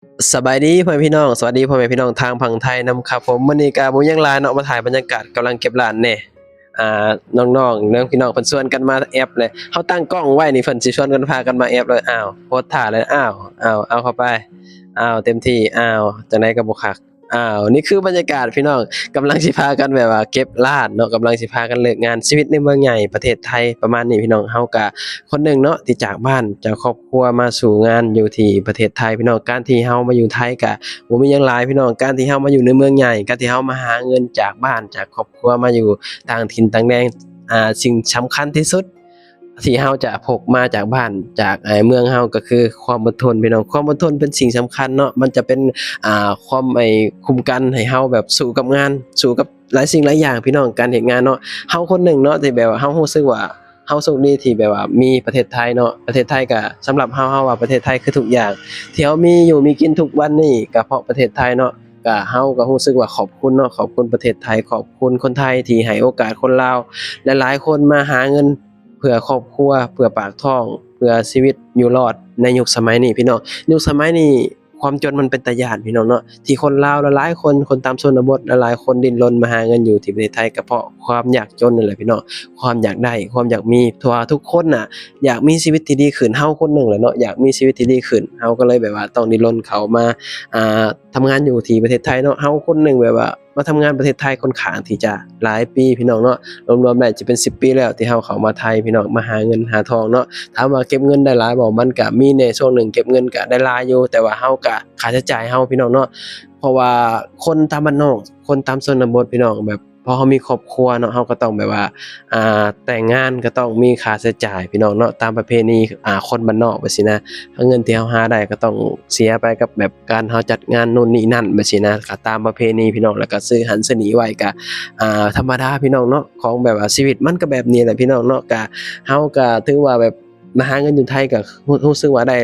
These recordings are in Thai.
สบายดีพ่อแม่พี่น้องสวัสดีพ่อแม่พี่น้องทางฝั่งไทยนำครับผมมื้อนี้ก็บ่ยังหลายเนาะมาถ่ายบรรยากาศกำลังเก็บร้านแหน่น้องๆเรื่องพี่น้องเพิ่นชวนกันมาแอปเลยเฮาตั้งกล้องไว้นี่เพิ่นสิชวนกันพากันมาแอปเลยอ้าวโพสท่าเลยอ้าวเอาเข้าไปเต็มที่จังได๋ก็บ่คักนี่คือบรรยากาศพี่น้องกำลังสิพากันแบบว่าเก็บร้านเนาะกำลังสิพากันเลิกงานชีวิตในเมืองใหญ่ประเทศไทยประมาณนี้พี่น้องเฮาก็คนหนึ่งเนาะที่จากบ้านจากครอบครัวมาสู่งานอยู่ที่ประเทศไทยพี่น้องการที่เฮามาอยู่ไทยก็บ่มีหยังหลายพี่น้องการที่เฮามาอยู่ในเมืองใหญ่การที่เฮามาหาเงินจากบ้านจากครอบครัวมาอยู่ต่างถิ่นต่างแดนสิ่งสำคัญที่สุดที่เฮาจะพกมาจากบ้านจากเมืองเฮาก็คือความอดทนพี่น้องความอดทนเป็นสิ่งสำคัญเนาะมันจะเป็นความคุ้มกันให้เฮาแบบสู้กับงานสู้กับหลายสิ่งหลายอย่างพี่น้องการเฮ็ดงานเนาะเฮาคนหนึ่งเนาะที่แบบว่าเฮารู้สึกว่าเฮาโชคดีที่แบบว่ามีประเทศไทยเนาะประเทศไทยก็สำหรับเฮาว่าประเทศไทยคือทุกอย่างที่เฮามีอยู่มีกินทุกวันนี้ก็เพราะประเทศไทยเนาะก็เฮาก็รู้สึกว่าขอบคุณเนาะขอบคุณประเทศไทยขอบคุณคนไทยที่ให้โอกาสคนลาวหลายๆคนมาหาเงิน เพื่อครอบครัวเพื่อปากท้องเพื่อชีวิตอยู่รอดในยุคสมัยนี้พี่น้องยุคสมัยนี้ความจนมันเป็นตาย้านพี่น้องเนาะที่คนลาวหลายๆคนตามชนบทหลายๆคนดิ้นรนมาหาเงินอยู่ที่ประเทศไทยก็เพราะความยากจนนั่นแหละพี่น้องความอยากได้ความอยากมีเพราะว่าทุกคนน่ะอยากมีชีวิตที่ดีขึ้นเฮาคนหนึ่งแหละเนาะอยากมีชีวิตที่ดีขึ้นเฮาก็เลยแบบว่าต้องดิ้นรนเข้ามาทำงานอยู่ที่ประเทศไทยเนาะเฮาคนหนึ่งแบบว่ามาทำงานประเทศไทยค่อนข้างที่จะหลายปีพี่น้องเนาะ รวมๆได้จะเป็น10ปีแล้วที่เราเข้ามาไทยพี่น้องมาหาเงินหาทองเนาะถามว่าเก็บเงินได้หลายบ่มันก็มีในช่วงหนึ่งเก็บเงินก็ได้หลายอยู่แต่ว่าเราก็ค่าใช้จ่ายเราพี่น้องเนาะเพราะว่าคนตามบ้านนอกคนตามชนบทพี่น้องแบบพอเรามีครอบครัวเนาะเราก็ต้องแบบว่าแต่งงานก็ต้องมีค่าใช้จ่ายพี่น้องเนาะตามประเพณีคนบ้านนอกแบบซี้นะเงินที่เราหาได้ก็ต้องเสียไปกับแบบการเราจัดงานนู่นนี่นั่นแบบซี้นะก็ตามประเพณีพี่น้องแล้วก็ซื้อหันซื้อหนีไว้ก็ ธรรมดาพี่น้องเนาะของแบบว่าชีวิตมันก็แบบนี้แหละพี่น้องเนาะก็เฮาก็ถือว่าแบบมาหาเงินอยู่ไทยก็รู้สึกว่าได้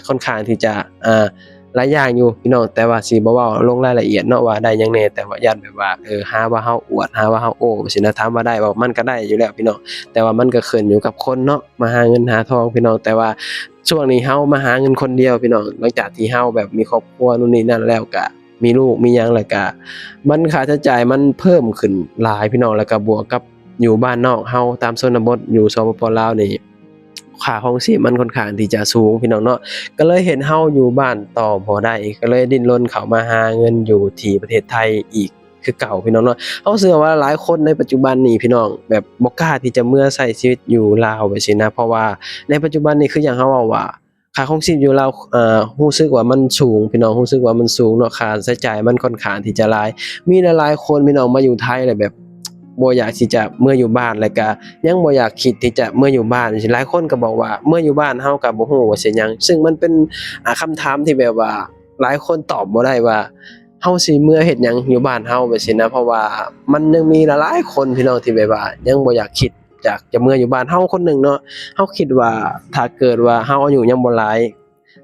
ค่อนข้างที่จะหลายอย่างอยู่พี่น้องแต่ว่าสิบ่เว้าลงรายละเอียดเนาะว่าได้หยังแหน่แต่ว่าย้านแบบว่าหาว่าเฮาอวดหาว่าเฮาโอ้สินะถามว่าได้บ่มันก็ได้อยู่แล้วพี่น้องแต่ว่ามันก็ขึ้นอยู่กับคนเนาะมาหาเงินหาทองพี่น้องแต่ว่าช่วงนี้เฮามาหาเงินคนเดียวพี่น้องหลังจากที่เฮาแบบมีครอบครัวนู่นนี่นั่นแล้วก็มีลูกมีหยังแล้วก็ มันค่าใช้จ่ายมันเพิ่มขึ้นหลายพี่น้องแล้วก็บวกกับอยู่บ้านนอกเฮาตามชนบทอยู่สปปลาวนี่ค่าครองชีพมันค่อนข้างที่จะสูงพี่น้องเนาะก็เลยเห็นเฮาอยู่บ้านต่อบ่ได้ก็เลยดิ้นรนเข้ามาหาเงินอยู่ที่ประเทศไทยอีกคือเก่าพี่น้องเนาะเฮาเชื่อว่าหลายคนในปัจจุบันนี้พี่น้องแบบบ่กล้าที่จะเมื่อใช้ชีวิตอยู่ลาวแบบซี้นะเพราะว่าในปัจจุบันนี้คืออย่างเฮาเว้าว่า ค่าครองชีพอยู่ลาวรู้สึกว่ามันสูงพี่น้องรู้สึกว่ามันสูงเนาะค่าใช้จ่ายมันค่อนข้างที่จะหลายมีหลายๆคนพี่น้องมาอยู่ไทยแล้วแบบบ่อยากที่จะเมื่ออยู่บ้านแล้วก็ยังบ่อยากคิดที่จะเมื่ออยู่บ้านจังซี้หลายคนก็บอกว่าเมื่ออยู่บ้านเฮาก็บ่ฮู้ว่าสิหยังซึ่งมันเป็นคำถามที่แบบว่าหลายคนตอบบ่ได้ว่าเฮาสิเมื่อเฮ็ดหยังอยู่บ้านเฮาแบบซี้นะเพราะว่ามันยังมีหลายๆคนพี่น้องที่แบบว่ายังบ่อยากคิดอยากจะเมื่ออยู่บ้านเฮาคนหนึ่งเนาะ เฮาคิดว่าถ้าเกิดว่าเฮาอายุยังบ่หลา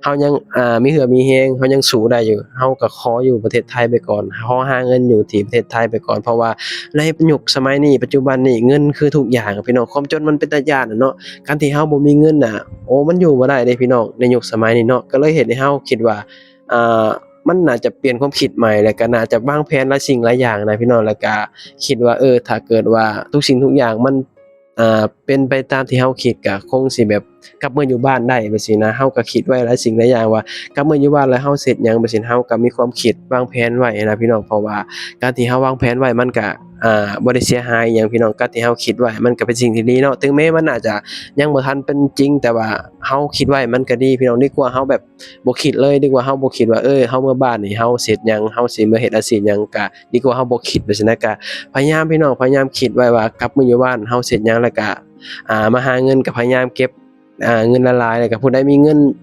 ยเฮายังมีเหือมีแรงเฮายังสู้ได้อยู่เฮาก็ขออยู่ประเทศไทยไปก่อนขอหาเงินอยู่ที่ประเทศไทยไปก่อนเพราะว่าในยุคสมัยนี้ปัจจุบันนี้เงินคือทุกอย่างอะพี่น้องความจนมันเป็นตาย้านอะเนาะการที่เฮาบ่มีเงินน่ะโอ้มันอยู่บ่ได้เดะพี่น้องในยุคสมัยนี้เนาะก็เลยเฮ็ดให้เฮาคิดว่าอ่ามันน่าจะเปลี่ยนความคิดใหม่แล้วก็น่าจะวางแผนหลายสิ่งหลายอย่างนะพี่น้องแล้วก็คิดว่าถ้าเกิดว่าทุกสิ่งทุกอย่างมัน เป็นไปตามที่เราคิดก็คงสิแบบกลับมาอยู่บ้านได้แบบซี้นะเราก็คิดไว้หลายสิ่งหลายอย่างว่ากลับมาอยู่บ้านแล้วเราสิเฮ็ดหยังแบบซี้เราก็มีความคิดวางแผนไว้นะพี่น้องเพราะว่าการที่เราวางแผนไว้มันก็บ่ได้เสียหายอิหยังพี่น้องการที่เราคิดไว้มันก็เป็นสิ่งที่ดีเนาะถึงแม้มันอาจจะยังบ่ทันเป็นจริงแต่ว่าเราคิดไว้มันก็ดีพี่น้องดีกว่าเราแบบบ่คิดเลยดีกว่าเราบ่คิดว่าเราเมื่อบ้านนี่เราสิเฮ็ดหยังเราสิมาเฮ็ดอาชีพหยังก็ดีกว่าเราบ่คิดแบบซี้นะก็ พยายามพี่น้องพยายามคิดไว้ว่ากลับมาอยู่บ้านเฮาเสร็จหยังแล้วก็มาหาเงินก็พยายามเก็บเงินหลายๆแล้วก็ผู้ใดมีเงิน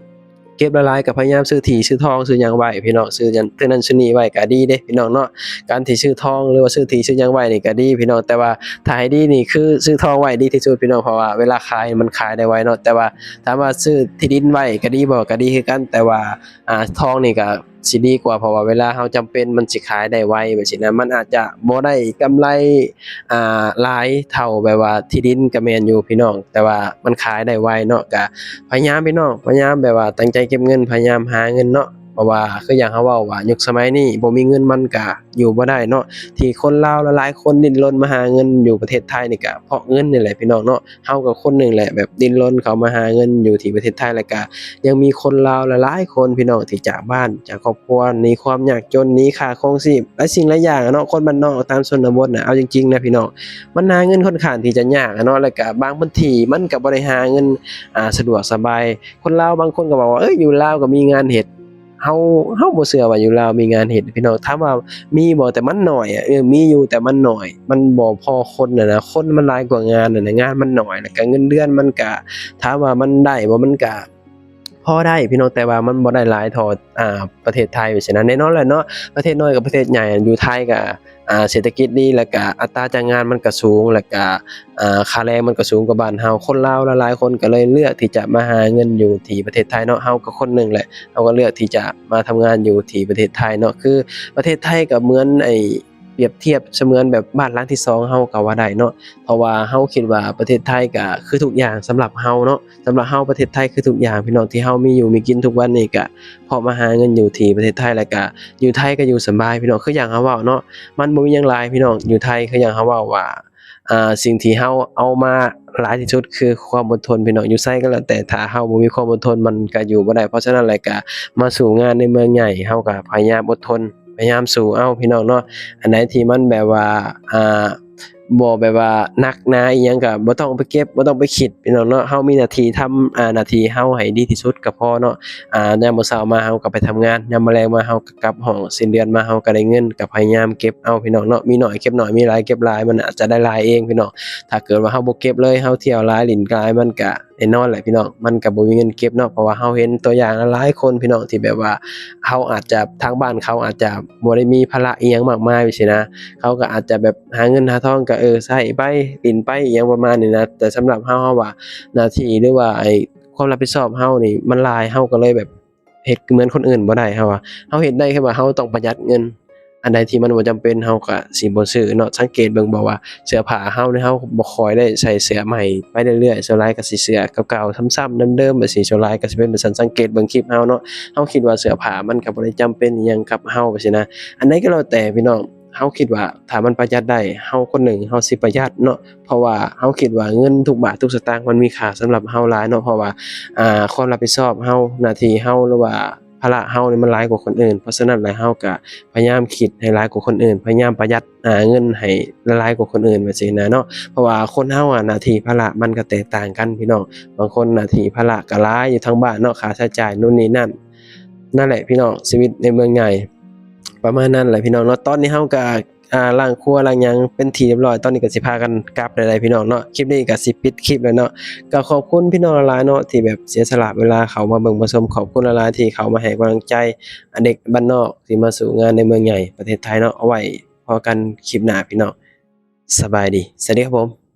เก็บหลายๆก็พยายามซื้อที่ซื้อทองซื้อหยังไว้พี่น้องซื้อหยังซื้อนั้นซื้อนี้ไว้ก็ดีเด้พี่น้องเนาะการที่ซื้อทองหรือว่าซื้อที่ซื้อหยังไว้นี่ก็ดีพี่น้องแต่ว่าถ้าให้ดีนี่คือซื้อทองไว้ดีที่สุดพี่น้องเพราะว่าเวลาขายมันขายได้ไวเนาะแต่ว่าถามว่าซื้อที่ดินไว้ก็ดีบ่ก็ดีคือกันแต่ว่าทองนี่ก็ สิดีกว่าเพราะว่าเวลาเราจำเป็นมันสิขายได้ไวแบบซี้นะมันอาจจะบ่ได้กำไรหลายเท่าแบบว่าที่ดินก็แม่นอยู่พี่น้องแต่ว่ามันขายได้ไวเนาะก็พยายามพี่น้องพยายามแบบว่าตั้งใจเก็บเงินพยายามหาเงินเนาะ ราะว่าคืออย่างเขาเว้าว่ายุคสมัยนี้บ่มีเงินมันก็อยู่บ่ได้เนาะที่คนลาวหลายๆคนดิ้นรนมาหาเงินอยู่ประเทศไทยนี่ก็เพราะเงินนี่แหละพี่น้องเนาะเฮาก็คนหนึ่งแหละแบบดิ้นรนเข้ามาหาเงินอยู่ที่ประเทศไทยแล้วก็ยังมีคนลาวหลายๆคนพี่น้องที่จากบ้านจากครอบครัวหนีความยากจนหนีค่าครองชีพหลายสิ่งหลายอย่างอะเนาะคนบ้านนอกตามชนบทน่ะเอาจริงๆนะพี่น้องมันหาเงินค่อนข้างที่จะยากอะเนาะแล้วก็บางพื้นที่มันก็บ่ได้หาเงินสะดวกสบายคนลาวบางคนก็บอกว่าเอ้ยอยู่ลาวก็มีงานเฮ็ด เฮาเฮาบ่เชื่อว่าอยู่ลาวมีงานเฮ็ดพี่น้องถามว่ามีบ่แต่มันน้อยอะมีอยู่แต่มันน้อยมันบ่พอคนน่ะนะคนมันหลายกว่างานน่ะนะงานมันน้อยแล้วก็เงินเดือนมันก็ถามว่ามันได้บ่มันก็พอได้พี่น้องแต่ว่ามันบ่ได้หลายเท่าประเทศไทยไปซี้นะแน่นอนแหละเนาะประเทศน้อยกับประเทศใหญ่อะอยู่ไทยก็เศรษฐกิจดีแล้วก็อัตราจ้างงานมันก็สูงแล้วก็ค่าแรงมันก็สูงกว่าบ้านเฮาคนลาวหลายๆคนก็เลยเลือกที่จะมาหาเงินอยู่ที่ประเทศไทยเนาะเฮาก็คนหนึ่งแหละ เราก็เลือกที่จะมาทำงานอยู่ที่ประเทศไทยเนาะคือประเทศไทยก็เหมือนเปรียบเทียบเสมือนแบบบ้านหลังที่2เฮาก็ว่าได้เนาะเพราะว่าเฮาคิดว่าประเทศไทยก็คือทุกอย่างสำหรับเฮาเนาะสำหรับเฮาประเทศไทยคือทุกอย่างพี่น้องที่เฮามีอยู่มีกินทุกวันนี้ก็เพราะมาหาเงินอยู่ที่ประเทศไทยแล้วก็อยู่ไทยก็อยู่สำบายพี่น้องคืออย่างเฮาเว้าเนาะมันบ่มีหยังหลายพี่น้องอยู่ไทยคืออย่างเฮาเว้าว่าสิ่งที่เฮาเอามาหลายที่สุดคือความอดทนพี่น้องอยู่ไสก็แล้วแต่ถ้าเฮาบ่มีความอดทนมันก็อยู่บ่ได้เพราะฉะนั้นแล้วก็ มาสู่งานในเมืองใหญ่เฮาก็พยายามอดทนพยายามสู้เอาพี่น้องเนาะอันไหนที่มันแบบว่าอ่าบ่แบบว่าหนักหนาอิหยังก็บ่ต้องไปเก็บบ่ต้องไปคิดพี่น้องเนาะเฮามีหน้าที่ทำหน้าที่เฮาให้ดีที่สุดก็พอเนาะยามมื้อเช้ามาเฮาก็ไปทำงานยามมื้อแลงมาเฮาก็กลับห้องสิ้นเดือนมาเฮาก็ได้เงินก็พยายามเก็บเอาพี่น้องเนาะมีน้อยเก็บน้อยมีหลายเก็บหลายมันอาจจะได้หลายเองพี่น้องถ้าเกิดว่าเฮาบ่เก็บเลยเฮาเที่ยวหลายหลิ้นหลายมันก็แน่นอนแหละพี่น้องมันก็บ่มีเงินเก็บเนาะเพราะว่าเฮาเห็นตัวอย่างหลายๆคนพี่น้องที่แบบว่าเขาอาจจะทางบ้านเขาอาจจะบ่ได้มีภาระอิหยังมากมายซี้นะเขาก็อาจจะแบบหาเงินหาทองก็ใช้ไปลิ้นไปอิหยังประมาณนี้นะแต่สำหรับเราว่าหน้าที่หรือว่าความรับผิดชอบเรานี่มันหลายเราก็เลยแบบเฮ็ดเหมือนคนอื่นบ่ได้เราว่าเราเฮ็ดได้แค่ว่าเราต้องประหยัดเงินอันใดที่มันบ่จำเป็นเราก็สิบ่ซื้อเนาะสังเกตเบิ่งบ่ว่าเสื้อผ้าเรานี่เราบ่ค่อยได้ใส่เสื้อใหม่ไปเรื่อยๆส่วนหลายก็สิเสื้อเก่าๆซ้ำๆเดิมๆแบบนี้ส่วนหลายก็สิเป็นแบบนั้นสังเกตเบิ่งคลิปเราเนาะ เราคิดว่าเสื้อผ้ามันก็บ่ได้จำเป็นอิหยังกับเราไปซี้นะอันใดก็แล้วแต่พี่น้องเราคิดว่าถ้ามันประหยัดได้เราคนหนึ่งเราสิประหยัดเนาะเพราะว่าเราคิดว่าเงินทุกบาททุกสตางค์มันมีค่าสำหรับเราหลายเนาะเพราะว่าความรับผิดชอบเราหน้าที่เราหรือว่าภาระเรานี่มันหลายกว่าคนอื่นเพราะฉะนั้นแล้วเราก็พยายามคิดให้หลายกว่าคนอื่นพยายามประหยัดเงินให้หลายกว่าคนอื่นว่าซี้นะเนาะเพราะว่าคนเราหน้าที่ภาระมันก็แตกต่างกันพี่น้องบางคนหน้าที่ภาระก็หลายอยู่ทั้งบ้านเนาะค่าใช้จ่ายนู่นนี่นั่น นั่นแหละพี่น้องชีวิตในเมืองใหญ่ประมาณนั้นแหละพี่น้องเนาะตอนนี้เฮาก็ล้างครัวล้างหยังเป็นที่เรียบร้อยตอนนี้ก็สิพากันกลับแล้วแหละพี่น้องเนาะคลิปนี้ก็สิปิดคลิปแล้วเนาะก็ขอบคุณพี่น้องหลายๆเนาะที่แบบเสียสละเวลาเข้ามาเบิ่งมาชมขอบคุณหลายๆที่เข้ามาให้กำลังใจเด็กบ้านนอกที่มาสู่งานในเมืองใหญ่ประเทศไทยเนาะเอาไว้พอกันคลิปหน้าพี่น้องสบายดีสวัสดีครับผม